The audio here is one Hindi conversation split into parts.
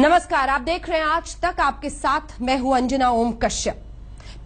नमस्कार, आप देख रहे हैं आज तक, आपके साथ मैं हूं अंजना ओम कश्यप।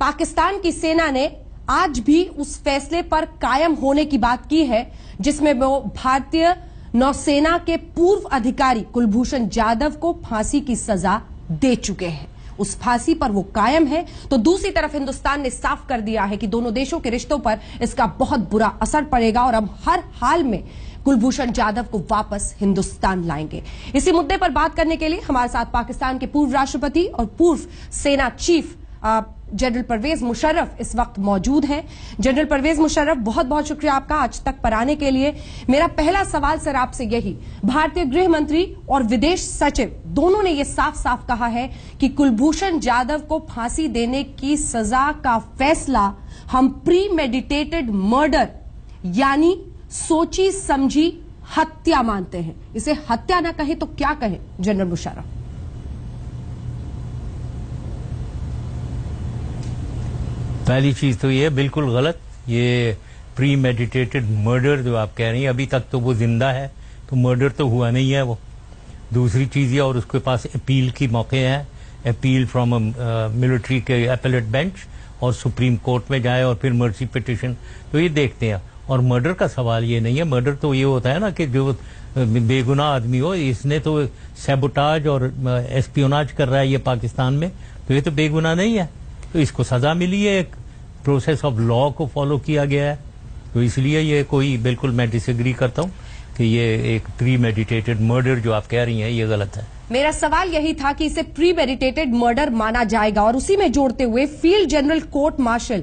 पाकिस्तान की सेना ने आज भी उस फैसले पर कायम होने की बात की है जिसमें वो भारतीय नौसेना के पूर्व अधिकारी कुलभूषण जाधव को फांसी की सजा दे चुके हैं। उस फांसी पर वो कायम है। तो दूसरी तरफ हिंदुस्तान ने साफ कर दिया है कि दोनों देशों के रिश्तों पर इसका बहुत बुरा असर पड़ेगा और हम हर हाल में कुलभूषण जाधव को वापस हिंदुस्तान लाएंगे। इसी मुद्दे पर बात करने के लिए हमारे साथ पाकिस्तान के पूर्व राष्ट्रपति और पूर्व सेना चीफ जनरल परवेज मुशर्रफ इस वक्त मौजूद हैं। जनरल परवेज मुशर्रफ, बहुत बहुत शुक्रिया आपका आज तक पर आने के लिए। मेरा पहला सवाल सर आपसे यही, भारतीय गृह मंत्री और विदेश सचिव दोनों ने यह साफ साफ कहा है कि कुलभूषण जाधव को फांसी देने की सजा का फैसला हम प्री मेडिटेटेड मर्डर यानी सोची समझी हत्या मानते हैं। इसे हत्या ना कहें तो क्या कहें जनरल मुशर्रफ? पहली चीज तो ये बिल्कुल गलत, ये प्री मेडिटेटेड मर्डर जो आप कह रही हैं, अभी तक तो वो जिंदा है तो मर्डर तो हुआ नहीं है वो। दूसरी चीज ये, और उसके पास अपील की मौके हैं, अपील फ्रॉम मिलिट्री के एपेलेट बेंच और सुप्रीम कोर्ट में जाए और फिर मर्सी पिटिशन, तो ये देखते हैं। और मर्डर का सवाल ये नहीं है, मर्डर तो ये होता है ना कि जो बेगुनाह आदमी हो, इसने तो सैबोटाज और एस्पियोनाज कर रहा है ये पाकिस्तान में, तो ये तो बेगुनाह नहीं है, तो इसको सजा मिली है, एक प्रोसेस ऑफ लॉ को फॉलो किया गया है। तो इसलिए ये कोई, बिल्कुल मैं डिसएग्री करता हूँ कि ये एक प्री मेडिटेटेड मर्डर जो आप कह रही हैं ये गलत है। मेरा सवाल यही था कि इसे प्री मेडिटेटेड मर्डर माना जाएगा। और उसी में जोड़ते हुए फील्ड जनरल कोर्ट मार्शल,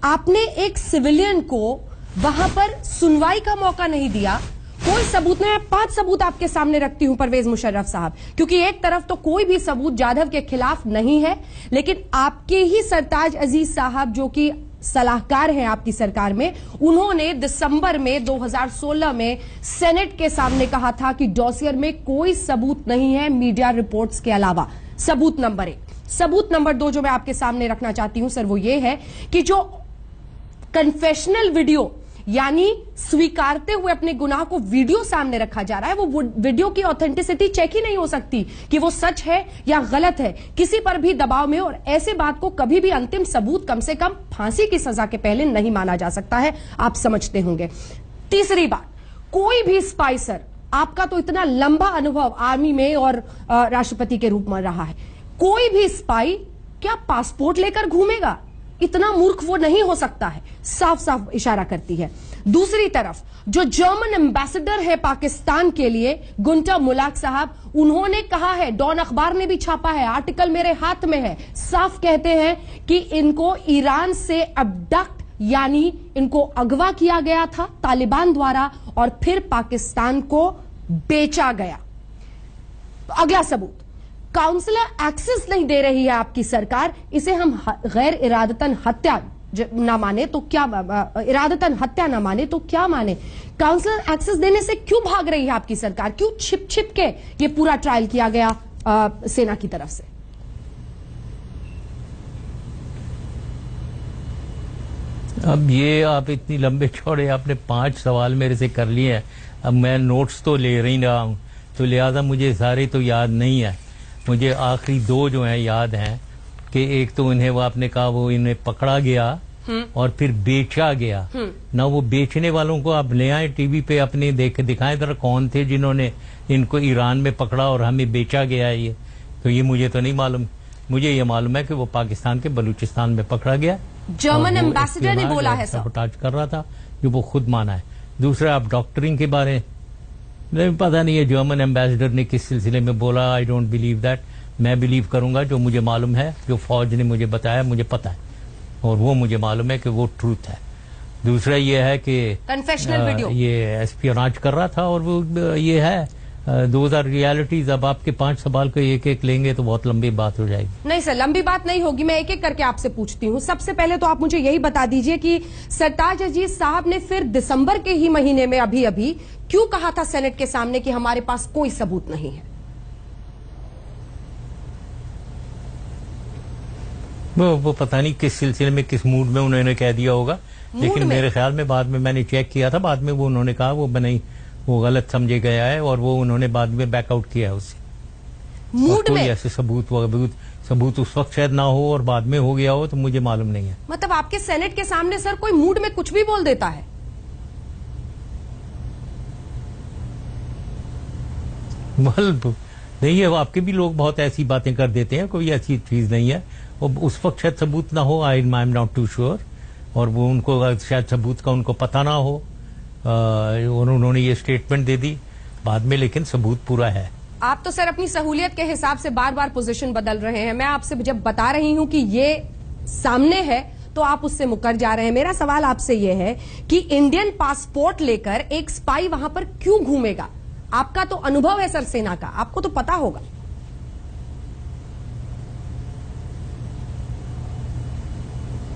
आपने एक सिविलियन को वहां पर सुनवाई का मौका नहीं दिया, कोई सबूत नहीं। 5 सबूत आपके सामने रखती हूं परवेज मुशर्रफ साहब, क्योंकि एक तरफ तो कोई भी सबूत जाधव के खिलाफ नहीं है, लेकिन आपके ही सरताज अजीज साहब जो कि सलाहकार हैं आपकी सरकार में, उन्होंने दिसंबर में 2016 में सेनेट के सामने कहा था कि डॉसियर में कोई सबूत नहीं है मीडिया रिपोर्ट्स के अलावा। सबूत नंबर 1। सबूत नंबर 2 जो मैं आपके सामने रखना चाहती हूं सर, वो ये है कि जो कन्फेशनल वीडियो यानी स्वीकारते हुए अपने गुनाह को वीडियो सामने रखा जा रहा है, वो वीडियो की ऑथेंटिसिटी चेक ही नहीं हो सकती कि वो सच है या गलत है, किसी पर भी दबाव में। और ऐसे बात को कभी भी अंतिम सबूत, कम से कम फांसी की सजा के पहले नहीं माना जा सकता है, आप समझते होंगे। तीसरी बात, कोई भी स्पाई, सर आपका तो इतना लंबा अनुभव आर्मी में और राष्ट्रपति के रूप में रहा है, कोई भी स्पाई क्या पासपोर्ट लेकर घूमेगा? इतना मूर्ख वो नहीं हो सकता है, साफ साफ इशारा करती है। दूसरी तरफ जो जर्मन एम्बेसडर है पाकिस्तान के लिए, गुंटर मुलाक साहब, उन्होंने कहा है, डॉन अखबार ने भी छापा है, आर्टिकल मेरे हाथ में है, साफ कहते हैं कि इनको ईरान से अबडक्ट यानी इनको अगवा किया गया था तालिबान द्वारा और फिर पाकिस्तान को बेचा गया। अगला सबूत, काउंसलर एक्सेस नहीं दे रही है आपकी सरकार, इसे हम गैर इरादतन हत्या ना माने तो क्या, इरादतन हत्या ना माने तो क्या माने? काउंसलर एक्सेस देने से क्यों भाग रही है आपकी सरकार? क्यों छिप छिप के ये पूरा ट्रायल किया गया सेना की तरफ से? अब ये आप इतनी लंबे चौड़े आपने 5 सवाल मेरे से कर लिए हैं, अब मैं नोट्स तो ले रही रहा हूं, तो लिहाजा मुझे सारे तो याद नहीं है। मुझे आखिरी 2 जो हैं याद हैं कि एक तो इन्हें, वो आपने कहा वो इन्हें पकड़ा गया और फिर बेचा गया ना। वो बेचने वालों को आप ले आए टीवी पे, अपने दिखाएं जरा कौन थे जिन्होंने इनको ईरान में पकड़ा और हमें बेचा गया है। ये तो ये मुझे तो नहीं मालूम, मुझे ये मालूम है कि वो पाकिस्तान के बलूचिस्तान में पकड़ा गया। जर्मन एम्बेसडर ने बोला है, सैबोटाज कर रहा था, जो वो खुद माना है। दूसरा, आप डॉक्टरिंग के बारे में पता नहीं है जर्मन एम्बेसडर ने किस सिलसिले में बोला, आई डोंट बिलीव दैट। मैं बिलीव करूंगा जो मुझे मालूम है, जो फौज ने मुझे बताया, मुझे पता है और वो मुझे मालूम है कि वो ट्रूथ है। दूसरा ये है कि कन्फेशनल वीडियो ये एस्पियोनाज कर रहा था और वो ये है, दोज आर रियलिटीज। अब आपके 5 सवाल को एक एक लेंगे तो बहुत लंबी बात हो जाएगी। नहीं सर, लंबी बात नहीं होगी, मैं एक एक करके आपसे पूछती हूँ। सबसे पहले तो आप मुझे यही बता दीजिए कि सरताज अजीज साहब ने फिर दिसंबर के ही महीने में अभी अभी क्यों कहा था सेनेट के सामने कि हमारे पास कोई सबूत नहीं है? वो पता नहीं किस सिलसिले में, किस मूड में उन्होंने कह दिया होगा, लेकिन मेरे ख्याल में बाद में मैंने चेक किया था, बाद में वो उन्होंने कहा वो नहीं, वो गलत समझे गया है और वो उन्होंने बाद में बैकआउट किया है उससे। मूड कोई में। ऐसे सबूत उस वक्त शायद ना हो और बाद में हो गया हो, तो मुझे मालूम नहीं है। मतलब आपके सेनेट के सामने सर कोई मूड में कुछ भी बोल देता है? नहीं है, वो आपके भी लोग बहुत ऐसी बातें कर देते हैं, कोई ऐसी चीज नहीं है। वो उस वक्त शायद सबूत ना हो, I am not too sure, और वो उनको शायद सबूत का उनको पता ना हो, उन्होंने ये स्टेटमेंट दे दी बाद में, लेकिन सबूत पूरा है। आप तो सर अपनी सहूलियत के हिसाब से बार बार पोजीशन बदल रहे हैं। मैं आपसे जब बता रही हूं कि ये सामने है तो आप उससे मुकर जा रहे हैं। मेरा सवाल आपसे ये है कि इंडियन पासपोर्ट लेकर एक स्पाई वहां पर क्यों घूमेगा? आपका तो अनुभव है सर सेना का, आपको तो पता होगा।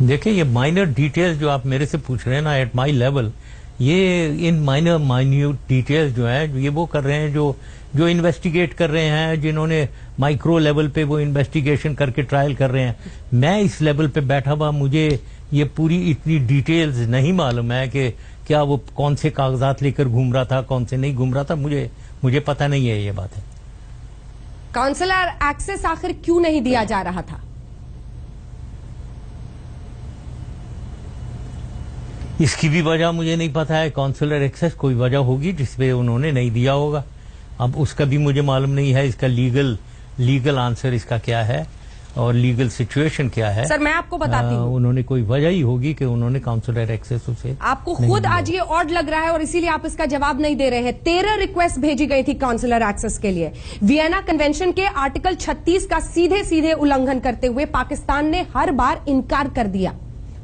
देखिए, ये माइनर डिटेल्स जो आप मेरे से पूछ रहे हैं ना, एट माय लेवल, ये इन माइन्यूट डिटेल्स जो है, ये वो कर रहे हैं जो इन्वेस्टिगेट कर रहे हैं, जिन्होंने माइक्रो लेवल पे वो इन्वेस्टिगेशन करके ट्रायल कर रहे हैं। मैं इस लेवल पे बैठा हुआ, मुझे ये पूरी इतनी डिटेल्स नहीं मालूम है कि क्या वो कौन से कागजात लेकर घूम रहा था, कौन से नहीं घूम रहा था, मुझे पता नहीं है ये बात है। काउंसलर एक्सेस आखिर क्यों नहीं दिया जा रहा था? इसकी भी वजह मुझे नहीं पता है। काउंसलर एक्सेस कोई वजह होगी जिसपे उन्होंने नहीं दिया होगा, अब उसका भी मुझे मालूम नहीं है। इसका लीगल आंसर इसका क्या है और लीगल सिचुएशन क्या है। सर मैं आपको बताती हूँ, उन्होंने कोई वजह ही होगी कि उन्होंने काउंसलर एक्सेस उसे आपको खुद आज ये ऑड लग रहा है और इसीलिए आप इसका जवाब नहीं दे रहे हैं। 13 रिक्वेस्ट भेजी गई थी काउंसलर एक्सेस के लिए। वियना कन्वेंशन के आर्टिकल 36 का सीधे उल्लंघन करते हुए पाकिस्तान ने हर बार इनकार कर दिया।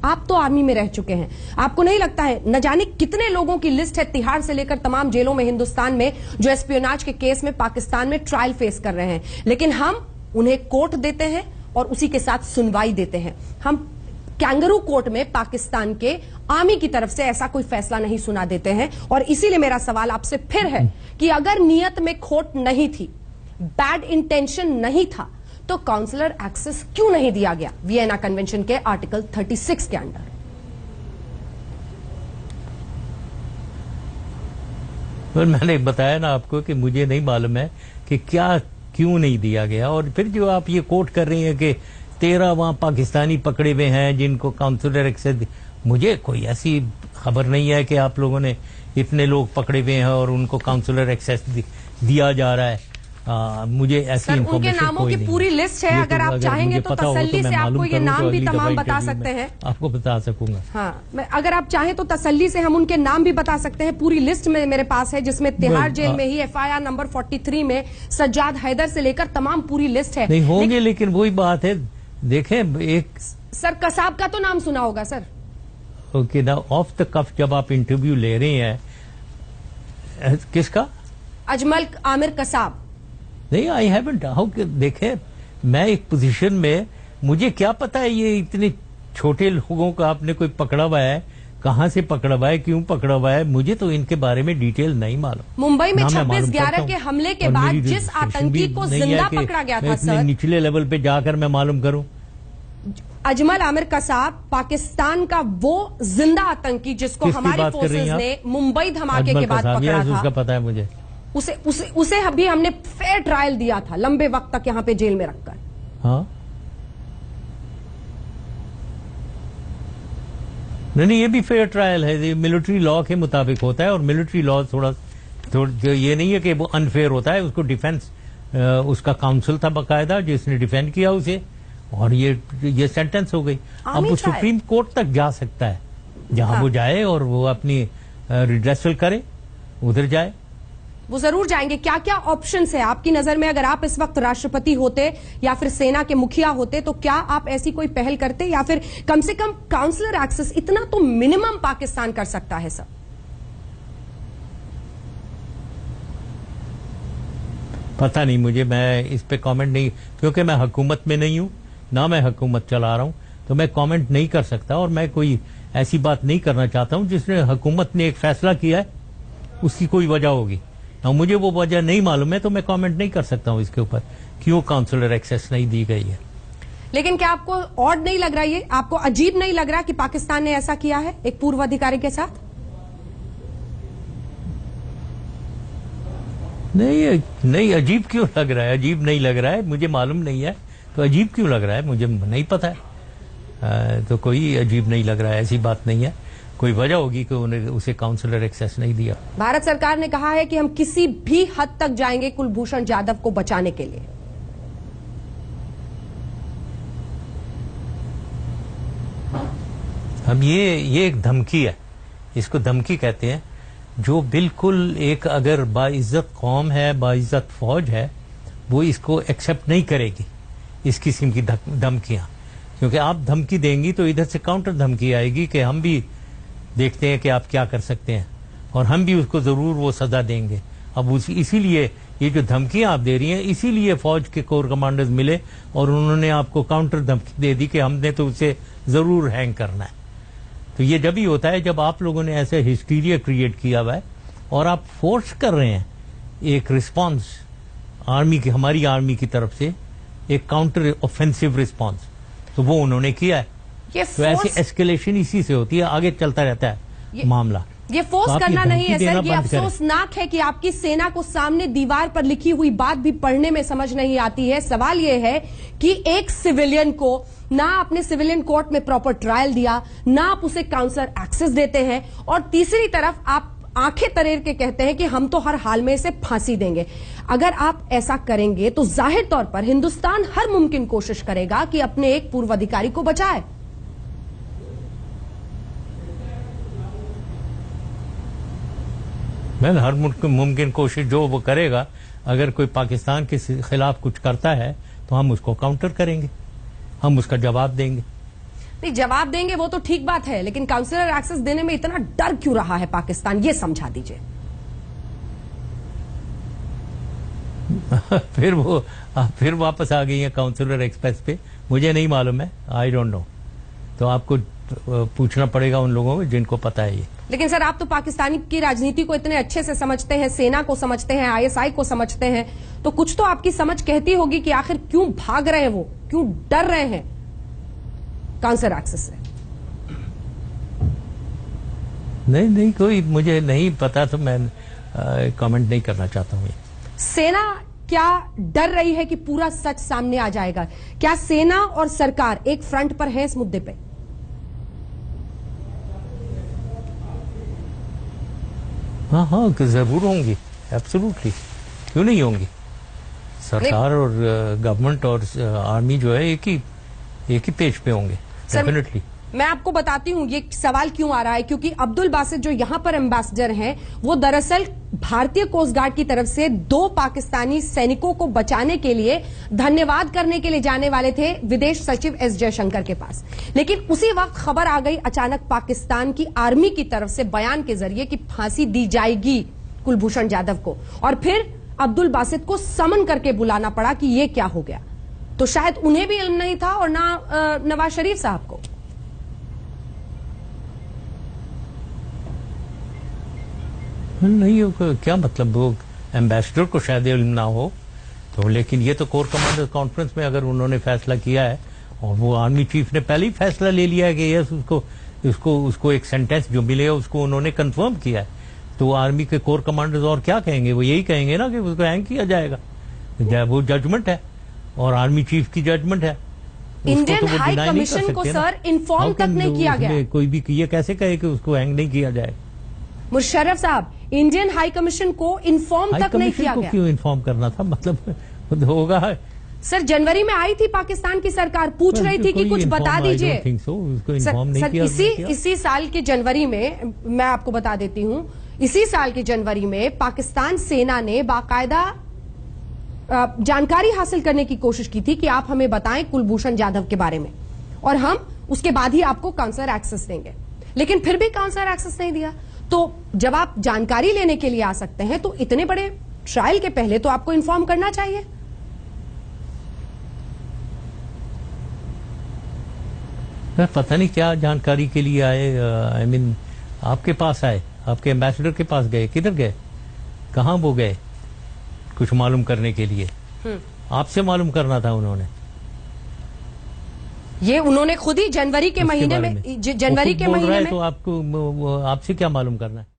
आप तो आर्मी में रह चुके हैं, आपको नहीं लगता है न जाने कितने लोगों की लिस्ट है तिहाड़ से लेकर तमाम जेलों में हिंदुस्तान में जो एस्पियोनाज के केस में पाकिस्तान में ट्रायल फेस कर रहे हैं, लेकिन हम उन्हें कोर्ट देते हैं और उसी के साथ सुनवाई देते हैं। हम कैंगरू कोर्ट में पाकिस्तान के आर्मी की तरफ से ऐसा कोई फैसला नहीं सुना देते हैं। और इसीलिए मेरा सवाल आपसे फिर है कि अगर नियत में खोट नहीं थी, बैड इंटेंशन नहीं था, तो काउंसलर एक्सेस क्यों नहीं दिया गया वियना कन्वेंशन के आर्टिकल 36 के अंडर? मैंने बताया ना आपको कि मुझे नहीं मालूम है कि क्या क्यों नहीं दिया गया। और फिर जो आप ये कोट कर रही हैं कि 13 वहां पाकिस्तानी पकड़े हुए हैं जिनको काउंसलर एक्सेस, मुझे कोई ऐसी खबर नहीं है कि आप लोगों ने इतने लोग पकड़े हुए हैं और उनको काउंसलर एक्सेस दिया जा रहा है। मुझे ऐसी सर उनके नामों की पूरी लिस्ट है, अगर आप चाहेंगे तो तसल्ली से आपको ये नाम भी तमाम बता सकते हैं। आपको बता सकूंगा। हाँ, अगर आप चाहें तो तसल्ली से हम उनके नाम भी बता सकते हैं। पूरी लिस्ट में मेरे पास है, जिसमें तिहाड़ जेल में ही FIR नंबर 43 में सज्जाद हैदर से लेकर तमाम पूरी लिस्ट है। नहीं होंगे, लेकिन वही बात है, देखें एक सर कसाब का तो नाम सुना होगा सर। ओके ना, ऑफ द कफ जब आप इंटरव्यू ले रहे हैं, किसका? अजमल आमिर कसाब। नहीं, आई हैवंट। हाउ, देखे मैं एक पोजीशन में, मुझे क्या पता है ये इतने छोटे लोगों का आपने कोई पकड़ा हुआ है, कहां से पकड़ा हुआ है, क्यों पकड़ा हुआ है, मुझे तो इनके बारे में डिटेल नहीं मालूम। मुंबई में 26/11 के हमले के बाद जिस आतंकी को जिंदा पकड़ा गया था सर, निचले लेवल पे जाकर मैं मालूम करूं। अजमल आमिर कसाब पाकिस्तान का वो जिंदा आतंकी जिसको हमारी फोर्सेस ने मुंबई धमाके के बाद पकड़ा था। उसका पता है मुझे। उसे अभी हमने फेयर ट्रायल दिया था, लंबे वक्त तक यहां पे जेल में रखकर। हाँ, नहीं, ये भी फेयर ट्रायल है, ये मिलिट्री लॉ के मुताबिक होता है। और मिलिट्री लॉ थोड़ा ये नहीं है कि वो अनफेयर होता है। उसको डिफेंस, उसका काउंसिल था बकायदा जिसने डिफेंड किया उसे, और ये सेंटेंस हो गई। अब वो सुप्रीम कोर्ट तक जा सकता है, जहां वो जाए और वो अपनी रिड्रेसल करे, उधर जाए। वो जरूर जाएंगे। क्या क्या ऑप्शंस है आपकी नजर में? अगर आप इस वक्त राष्ट्रपति होते या फिर सेना के मुखिया होते तो क्या आप ऐसी कोई पहल करते, या फिर कम से कम काउंसलर एक्सेस इतना तो मिनिमम पाकिस्तान कर सकता है सर? पता नहीं मुझे, मैं इस पे कमेंट नहीं, क्योंकि मैं हुकूमत में नहीं हूं, ना मैं हुकूमत चला रहा हूं, तो मैं कमेंट नहीं कर सकता। और मैं कोई ऐसी बात नहीं करना चाहता हूं जिसने हुकूमत ने एक फैसला किया है, उसकी कोई वजह होगी। ना मुझे वो वजह नहीं मालूम है, तो मैं कमेंट नहीं कर सकता हूं इसके ऊपर क्यों काउंसलर एक्सेस नहीं दी गई है। लेकिन क्या आपको ऑड नहीं लग रहा, ये आपको अजीब नहीं लग रहा कि पाकिस्तान ने ऐसा किया है एक पूर्व अधिकारी के साथ? नहीं, अजीब क्यों लग रहा है? अजीब नहीं लग रहा है, मुझे मालूम नहीं है तो अजीब क्यों लग रहा है? मुझे नहीं पता है। तो कोई अजीब नहीं लग रहा है, ऐसी बात नहीं है। कोई वजह होगी कि उन्हें उसे काउंसलर एक्सेस नहीं दिया। भारत सरकार ने कहा है कि हम किसी भी हद तक जाएंगे कुलभूषण जाधव को बचाने के लिए। हम ये एक धमकी है, इसको धमकी कहते हैं, जो बिल्कुल एक अगर बाइज्जत कौम है, बाइज्जत फौज है, वो इसको एक्सेप्ट नहीं करेगी, इस किस्म की धमकियां। क्योंकि आप धमकी देंगी तो इधर से काउंटर धमकी आएगी कि हम भी देखते हैं कि आप क्या कर सकते हैं और हम भी उसको जरूर वो सजा देंगे। अब इसीलिए ये जो धमकियां आप दे रही हैं, इसीलिए फौज के कोर कमांडर्स मिले और उन्होंने आपको काउंटर धमकी दे दी कि हमने तो उसे जरूर हैंग करना है। तो ये जब ही होता है जब आप लोगों ने ऐसे हिस्टीरिया क्रिएट किया हुआ है और आप फोर्स कर रहे हैं एक रिस्पांस आर्मी की, हमारी आर्मी की तरफ से एक काउंटर ऑफेंसिव रिस्पांस, तो वो उन्होंने किया है। तो ऐसी एस्केलेशन इसी से होती है, आगे चलता रहता है मामला। ये फोर्स करना नहीं है सर, ये अफसोसनाक है कि आपकी सेना को सामने दीवार पर लिखी हुई बात भी पढ़ने में समझ नहीं आती है। सवाल ये है कि एक सिविलियन को ना आपने सिविलियन कोर्ट में प्रॉपर ट्रायल दिया, ना आप उसे काउंसलर एक्सेस देते हैं, और तीसरी तरफ आप आंखें तरेर के कहते हैं कि हम तो हर हाल में इसे फांसी देंगे। अगर आप ऐसा करेंगे तो जाहिर तौर पर हिंदुस्तान हर मुमकिन कोशिश करेगा कि अपने एक पूर्व अधिकारी को बचाए। मैं हर मुमकिन कोशिश जो वो करेगा, अगर कोई पाकिस्तान के खिलाफ कुछ करता है तो हम उसको काउंटर करेंगे, हम उसका जवाब देंगे। नहीं, जवाब देंगे वो तो ठीक बात है, लेकिन काउंसलर एक्सेस देने में इतना डर क्यों रहा है पाकिस्तान, ये समझा दीजिए। फिर वापस आ गई है काउंसलर एक्सेस पे, मुझे नहीं मालूम है, आई डोंट नो। तो आपको पूछना पड़ेगा उन लोगों को जिनको पता है ये। लेकिन सर, आप तो पाकिस्तानी की राजनीति को इतने अच्छे से समझते हैं, सेना को समझते हैं, आईएसआई को समझते हैं, तो कुछ तो आपकी समझ कहती होगी कि आखिर क्यों भाग रहे हैं वो, क्यों डर रहे हैं काउंसलर एक्सेस से। नहीं, कोई मुझे नहीं पता, तो मैं कमेंट नहीं करना चाहता हूं। सेना क्या डर रही है कि पूरा सच सामने आ जाएगा? क्या सेना और सरकार एक फ्रंट पर है इस मुद्दे पे? हाँ, जरूर होंगी, एब्सोल्युटली, क्यों नहीं होंगी। सरकार और गवर्नमेंट और आर्मी जो है एक ही पेज पे होंगे, डेफिनेटली। मैं आपको बताती हूं ये सवाल क्यों आ रहा है, क्योंकि अब्दुल बासित जो यहां पर एम्बेसडर हैं, वो दरअसल भारतीय कोस्ट गार्ड की तरफ से 2 पाकिस्तानी सैनिकों को बचाने के लिए धन्यवाद करने के लिए जाने वाले थे विदेश सचिव एस जयशंकर के पास। लेकिन उसी वक्त खबर आ गई अचानक पाकिस्तान की आर्मी की तरफ से बयान के जरिए कि फांसी दी जाएगी कुलभूषण जाधव को, और फिर अब्दुल बासित को समन करके बुलाना पड़ा कि ये क्या हो गया। तो शायद उन्हें भी इल्म नहीं था और ना नवाज शरीफ साहब को। नहीं, क्या मतलब, वो एम्बेसडर को शायद इल्म ना हो तो, लेकिन ये तो कोर कमांडर कॉन्फ्रेंस में अगर उन्होंने फैसला किया है, और वो आर्मी चीफ ने पहले ही फैसला ले लिया है कि यस, उसको एक सेंटेंस जो मिलेगा उसको उन्होंने कंफर्म किया है, तो आर्मी के कोर कमांडर्स और क्या कहेंगे? वो यही कहेंगे ना कि उसको हैंग किया जाएगा। वो जजमेंट है और आर्मी चीफ की जजमेंट है। इंडियन हाई कमीशन को सर इन्फॉर्म तक नहीं किया गया। कोई भी ये कैसे कहे कि उसको हैंग नहीं किया जाएगा? मुशर्रफ साहब, इंडियन हाई कमीशन को इन्फॉर्म तक नहीं किया गया। क्यों इन्फॉर्म करना था, मतलब होगा। सर, जनवरी में आई थी पाकिस्तान की सरकार, पूछ रही थी कि कुछ बता दीजिए। सर, इसी साल के जनवरी में, मैं आपको बता देती हूं, इसी साल के जनवरी में पाकिस्तान सेना ने बाकायदा जानकारी हासिल करने की कोशिश की थी कि आप हमें बताएं कुलभूषण जाधव के बारे में, और हम उसके बाद ही आपको काउंसलर एक्सेस देंगे। लेकिन फिर भी काउंसलर एक्सेस नहीं दिया। तो जब आप जानकारी लेने के लिए आ सकते हैं तो इतने बड़े ट्रायल के पहले तो आपको इन्फॉर्म करना चाहिए। पता नहीं क्या जानकारी के लिए आए, आई मीन आपके पास आए, आपके एम्बेसडर के पास गए, किधर गए, कहां वो गए कुछ मालूम करने के लिए? आपसे मालूम करना था उन्होंने। ये उन्होंने खुद ही जनवरी के महीने में, जनवरी के महीने में, तो आपको आपसे क्या मालूम करना है?